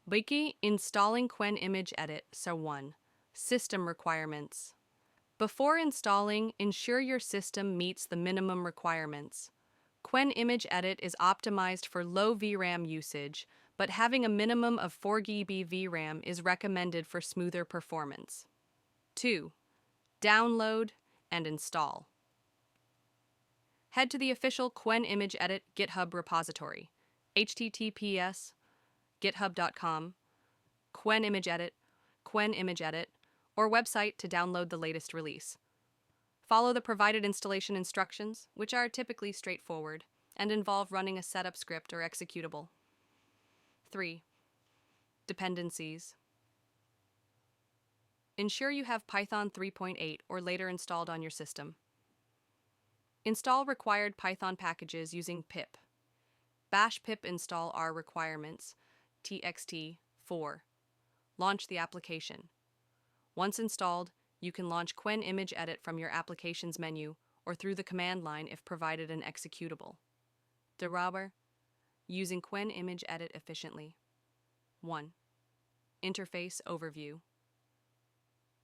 Wiki installing Qwen Image Edit. So 1. System requirements. Before installing, ensure your system meets the minimum requirements. Qwen Image Edit is optimized for low VRAM usage, but having a minimum of 4 GB VRAM is recommended for smoother performance. 2. Download and install. Head to the official Qwen Image Edit GitHub repository, https://github.com, Qwen Image Edit, Qwen Image Edit, or website to download the latest release. Follow the provided installation instructions, which are typically straightforward and involve running a setup script or executable. 3. Dependencies. Ensure you have Python 3.8 or later installed on your system. Install required Python packages using pip. Bash pip install R requirements, txt 4. Launch the application. Once installed, you can launch Qwen Image Edit from your applications menu or through the command line if provided an executable. Deraber, using Qwen Image Edit efficiently. 1. Interface overview.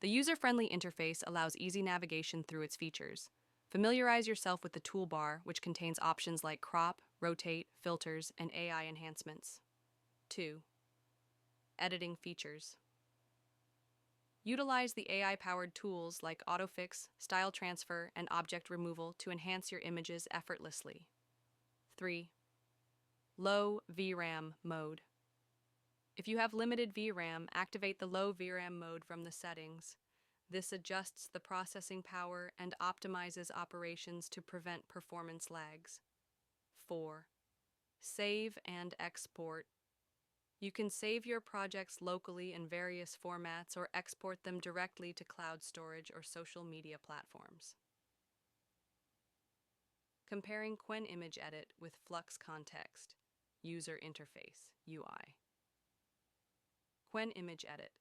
The user-friendly interface allows easy navigation through its features. Familiarize yourself with the toolbar, which contains options like crop, rotate, filters, and AI enhancements. 2. Editing features. Utilize the AI-powered tools like autofix, style transfer, and object removal to enhance your images effortlessly. 3. Low VRAM mode. If you have limited VRAM, activate the low VRAM mode from the settings. This adjusts the processing power and optimizes operations to prevent performance lags. 4. Save and export. You can save your projects locally in various formats or export them directly to cloud storage or social media platforms. Comparing Qwen Image Edit with Flux Kontext, User Interface, UI. Qwen Image Edit,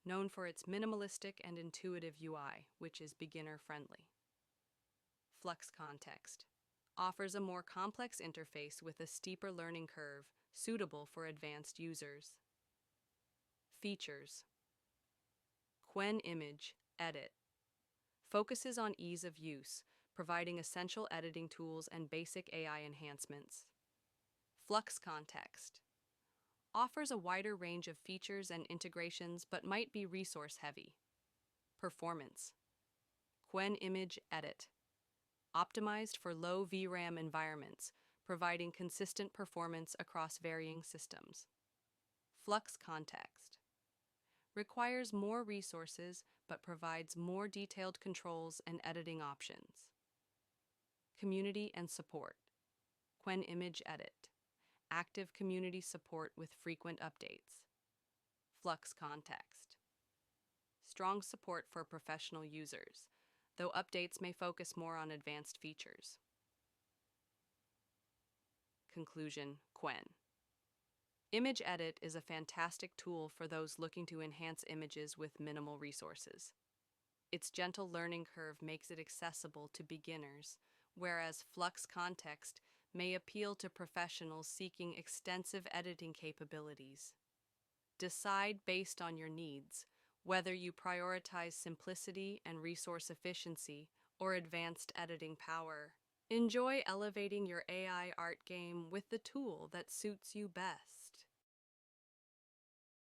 known for its minimalistic and intuitive UI, which is beginner-friendly. Flux Kontext offers a more complex interface with a steeper learning curve, suitable for advanced users. Features. Qwen Image Edit focuses on ease of use, providing essential editing tools and basic AI enhancements. Flux Kontext offers a wider range of features and integrations but might be resource-heavy. Performance. Qwen Image Edit optimized for low VRAM environments, providing consistent performance across varying systems. Flux Kontext requires more resources but provides more detailed controls and editing options. Community and support. Qwen Image Edit active community support with frequent updates. Flux Kontext strong support for professional users, though updates may focus more on advanced features. Conclusion. Qwen Image Edit is a fantastic tool for those looking to enhance images with minimal resources. Its gentle learning curve makes it accessible to beginners, whereas Flux Kontext may appeal to professionals seeking extensive editing capabilities. Decide based on your needs whether you prioritize simplicity and resource efficiency or advanced editing power. Enjoy elevating your AI art game with the tool that suits you best.